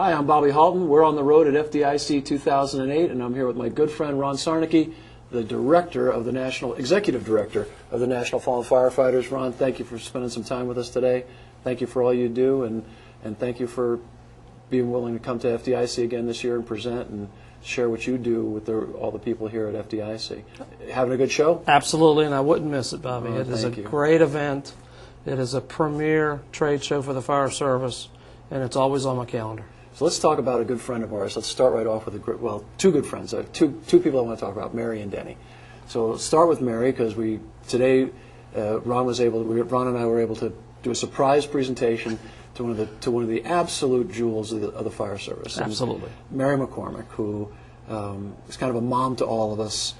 Hi, I'm Bobby Halton. We're on the road at FDIC 2008, and I'm here with my good friend Ron Siarnicki, the executive director of the National Fallen Firefighters. Ron, thank you for spending some time with us today. Thank you for all you do, and thank you for being willing to come to FDIC again this year and present and share what you do with all the people here at FDIC. Having a good show? Absolutely, and I wouldn't miss it, Bobby. It is a you. Great event. It is a premier trade show for the fire service, and it's always on my calendar. So let's talk about a good friend of ours. Let's start right off with two good friends. Two people I want to talk about, Mary and Denny. So let's start with Mary, because today Ron and I were able to do a surprise presentation to one of the absolute jewels of the fire service. Absolutely. And Mary McCormack, who is kind of a mom to all of us.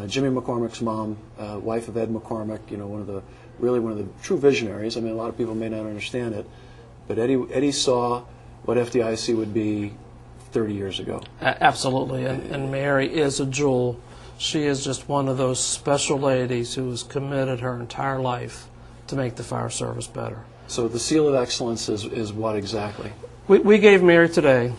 Jimmy McCormack's mom, wife of Ed McCormack, one of the true visionaries. I mean, a lot of people may not understand it, but Eddie saw what FDIC would be 30 years ago. Absolutely, and Mary is a jewel. She is just one of those special ladies who has committed her entire life to make the fire service better. So the seal of excellence is what exactly? We gave Mary today,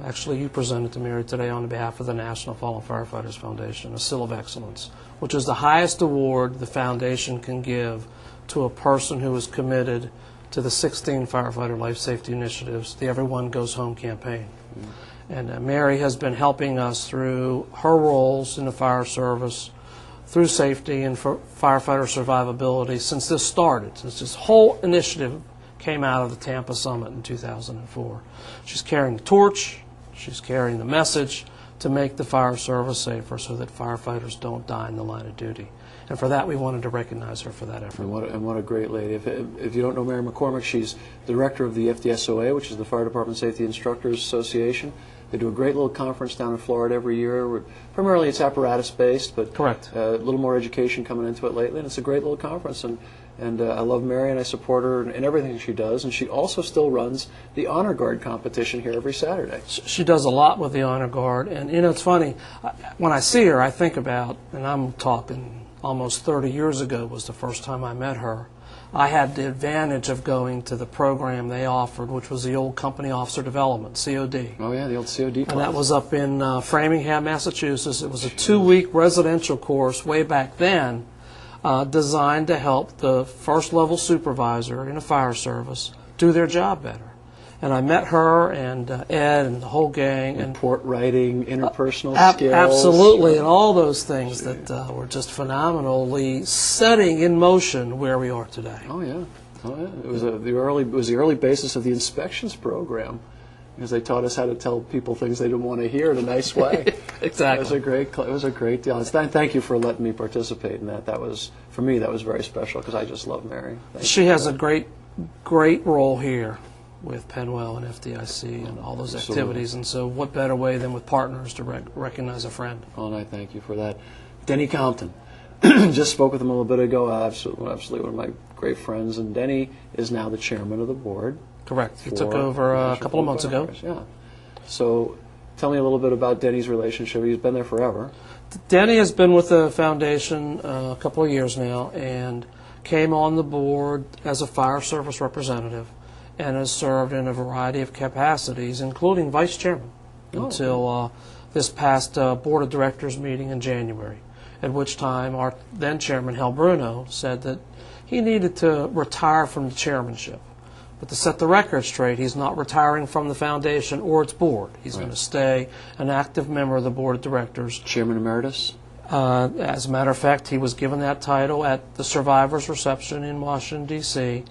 actually you presented to Mary today on behalf of the National Fallen Firefighters Foundation, a seal of excellence, which is the highest award the foundation can give to a person who is committed to the 16 firefighter life safety initiatives, the Everyone Goes Home campaign. And Mary has been helping us through her roles in the fire service, through safety and for firefighter survivability since this started, since this whole initiative came out of the Tampa Summit in 2004. She's carrying the torch, she's carrying the message to make the fire service safer so that firefighters don't die in the line of duty. And for that, we wanted to recognize her for that effort. And what a great lady. If you don't know Mary McCormack, she's director of the FDSOA, which is the Fire Department Safety Instructors Association. They do a great little conference down in Florida every year. Primarily it's apparatus-based, but correct. A little more education coming into it lately, and it's a great little conference. And I love Mary, and I support her in everything she does. And she also still runs the Honor Guard competition here every Saturday. She does a lot with the Honor Guard. And, it's funny, when I see her, I think about, and I'm talking almost 30 years ago was the first time I met her. I had the advantage of going to the program they offered, which was the old Company Officer Development, COD. Oh, yeah, the old COD class. And that was up in Framingham, Massachusetts. It was a 2-week residential course way back then designed to help the first-level supervisor in a fire service do their job better. And I met her and Ed and the whole gang. And report writing, interpersonal skills. Absolutely, and all those things that were just phenomenally setting in motion where we are today. Oh yeah, It was the early basis of the inspections program, because they taught us how to tell people things they didn't want to hear in a nice way. Exactly. It was a great deal. Thank you for letting me participate in that. For me, that was very special because I just love Mary. She has a great role here with Penwell and FDIC and all those activities. And so what better way than with partners to recognize a friend? Oh, and I thank you for that. Denny Compton. Just spoke with him a little bit ago. Absolutely one of my great friends. And Denny is now the chairman of the board. Correct. He took over a couple of months ago. Yeah. So tell me a little bit about Denny's relationship. He's been there forever. Denny has been with the foundation a couple of years now and came on the board as a fire service representative and has served in a variety of capacities, including vice chairman, until this past board of directors meeting in January, at which time our then chairman, Hal Bruno, said that he needed to retire from the chairmanship. But to set the record straight, he's not retiring from the foundation or its board. He's going to stay an active member of the board of directors. Chairman Emeritus? As a matter of fact, he was given that title at the survivors' reception in Washington, D.C.,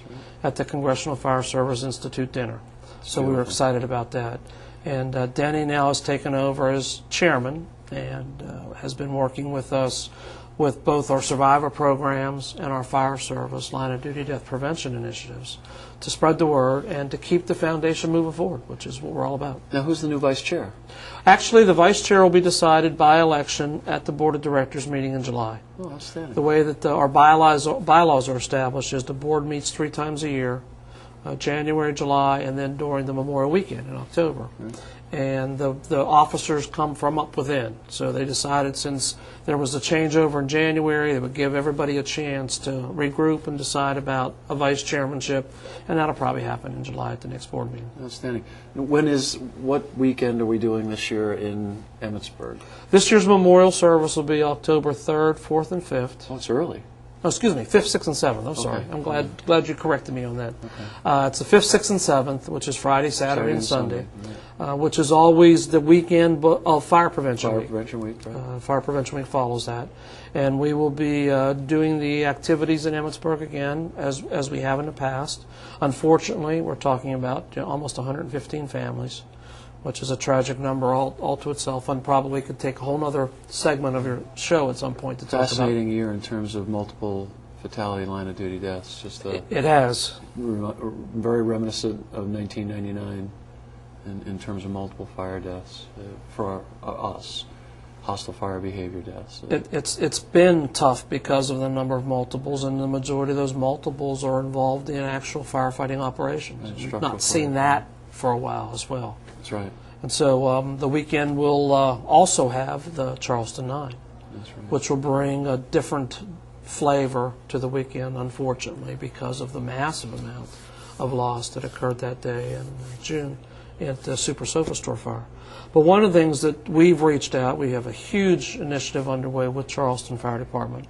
at the Congressional Fire Service Institute dinner. So we were excited about that. And Denny now has taken over as chairman and has been working with us with both our survivor programs and our fire service line of duty death prevention initiatives to spread the word and to keep the foundation moving forward, which is what we're all about. Now, who's the new vice chair? Actually, the vice chair will be decided by election at the board of directors meeting in July. Oh, outstanding. The way that our bylaws are established is the board meets 3 times a year. January, July, and then during the Memorial Weekend in October. And the officers come from up within. So they decided, since there was a changeover in January, they would give everybody a chance to regroup and decide about a vice chairmanship, and that'll probably happen in July at the next board meeting. Outstanding. What weekend are we doing this year in Emmitsburg? This year's memorial service will be October 3rd, 4th, and 5th. Oh, it's early. Oh, excuse me, 5th, 6th, and 7th. I'm sorry. I'm glad you corrected me on that. It's the 5th, 6th, and 7th, which is Friday, Saturday, and Sunday, which is always the weekend of Fire Prevention Week. Fire Prevention Week, right. Fire Prevention Week follows that. And we will be doing the activities in Emmitsburg again, as we have in the past. Unfortunately, we're talking about almost 115 families, which is a tragic number all to itself, and probably could take a whole other segment of your show at some point to talk about. Fascinating year in terms of multiple fatality line of duty deaths. Just it has. Very reminiscent of 1999 in terms of multiple fire deaths for us, hostile fire behavior deaths. It's been tough because of the number of multiples, and the majority of those multiples are involved in actual firefighting operations. We've not seen that for a while as well. That's right. And so the weekend will also have the Charleston 9, That's right. which will bring a different flavor to the weekend, unfortunately, because of the massive amount of loss that occurred that day in June at the Super Sofa Store fire. But one of the things that we've reached out, we have a huge initiative underway with Charleston Fire Department,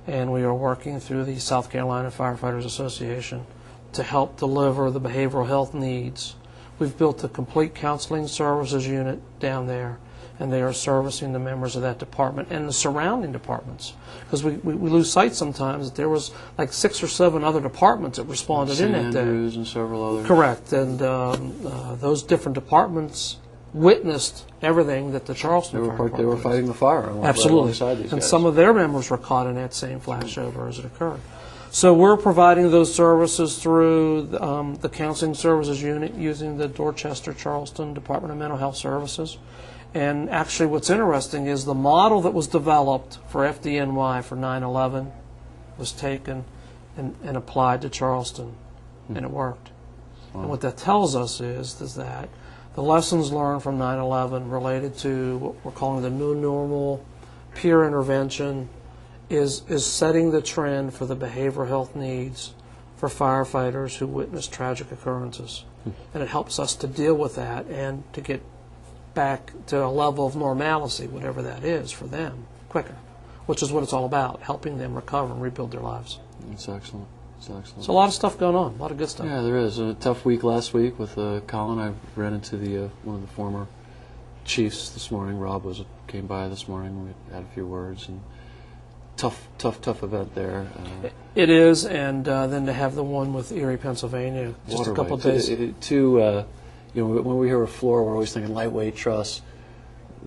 and we are working through the South Carolina Firefighters Association to help deliver the behavioral health needs. We've built a complete counseling services unit down there, and they are servicing the members of that department and the surrounding departments. Because we lose sight sometimes that there was like 6 or 7 other departments that responded in that day. St. Andrews and several others. Correct, and those different departments witnessed everything that the Charleston Fire Department They were fighting the fire. Absolutely, alongside these and guys. some of their members were caught in that same flashover as it occurred. So we're providing those services through the Counseling Services Unit using the Dorchester Charleston Department of Mental Health Services. And actually what's interesting is the model that was developed for FDNY for 9/11 was taken and applied to Charleston, and it worked. Wow. And what that tells us is that the lessons learned from 9/11 related to what we're calling the new normal, peer intervention, is setting the trend for the behavioral health needs for firefighters who witness tragic occurrences. And it helps us to deal with that and to get back to a level of normalcy, whatever that is, for them quicker, which is what it's all about, helping them recover and rebuild their lives. It's excellent. It's excellent. So a lot of stuff going on, a lot of good stuff. Yeah, there is. A tough week last week with Colin. I ran into one of the former chiefs this morning. Rob came by this morning. We had a few words, and tough event there. It is, and then to have the one with Erie, Pennsylvania, just a couple of days. When we hear a floor, we're always thinking lightweight truss.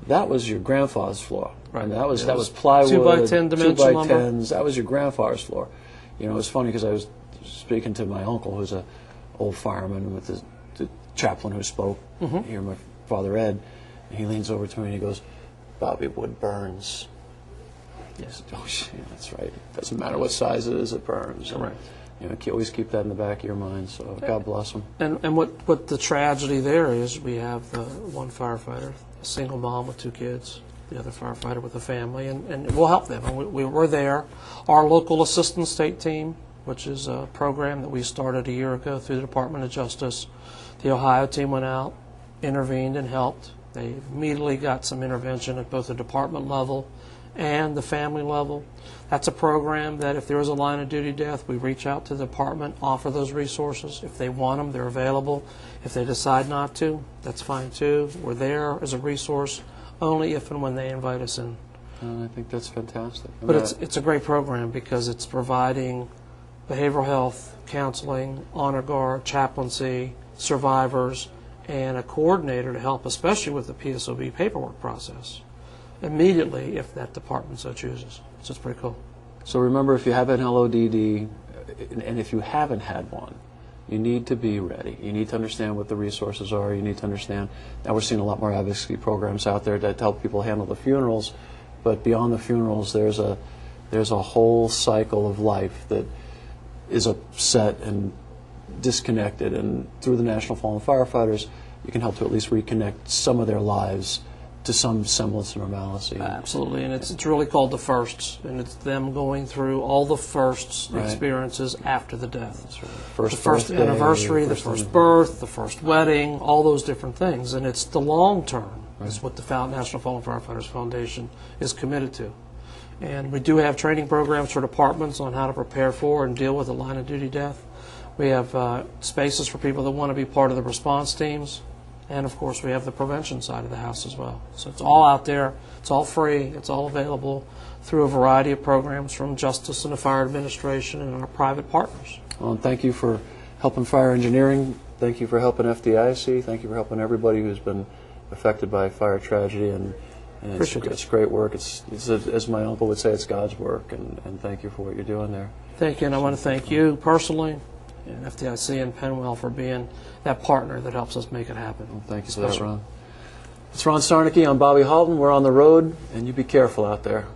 That was your grandfather's floor. Right. And that was plywood, 2x10 dimension lumber. 2x10s. That was your grandfather's floor. It was funny because I was speaking to my uncle, who's an old fireman, with the chaplain who spoke here, my father Ed, and he leans over to me and he goes, "Bobby, wood burns." Yes. Oh, shit, that's right. Doesn't matter what size it is, it burns. Right. Always keep that in the back of your mind. So God bless them. And what the tragedy there is, we have the one firefighter, a single mom with 2 kids, the other firefighter with a family, and we'll help them. And we're there. Our local assistant state team, which is a program that we started a year ago through the Department of Justice, the Ohio team went out, intervened, and helped. They immediately got some intervention at both the department level and the family level. That's a program that if there is a line of duty death, we reach out to the department, offer those resources. If they want them, they're available. If they decide not to, that's fine too. We're there as a resource only if and when they invite us in. I think that's fantastic. But it's a great program because it's providing behavioral health, counseling, honor guard, chaplaincy, survivors, and a coordinator to help, especially with the PSOB paperwork process, immediately if that department so chooses. So it's pretty cool. So remember, if you have an LODD, and if you haven't had one, you need to be ready. You need to understand what the resources are. You need to understand. Now we're seeing a lot more advocacy programs out there that help people handle the funerals, but beyond the funerals, there's a whole cycle of life that is upset and disconnected, and through the National Fallen Firefighters, you can help to at least reconnect some of their lives to some semblance of normalcy. Absolutely, and it's really called the firsts, and it's them going through all the firsts experiences after the death. That's right. The first anniversary, the first birth, the first wedding, all those different things, and it's the long term. Is what the National Fallen Firefighters Foundation is committed to. And we do have training programs for departments on how to prepare for and deal with a line of duty death. We have spaces for people that want to be part of the response teams. And, of course, we have the prevention side of the house as well. So it's all out there. It's all free. It's all available through a variety of programs from Justice and the Fire Administration and our private partners. Well, and thank you for helping fire engineering. Thank you for helping FDIC. Thank you for helping everybody who's been affected by fire tragedy. And it's great work. It's as my uncle would say, it's God's work. And thank you for what you're doing there. Thank you. And I want to thank you personally, and FDIC and Penwell for being that partner that helps us make it happen. Well, thank you for that, Ron. It's Ron Siarnicki. I'm Bobby Halton. We're on the road, and you be careful out there.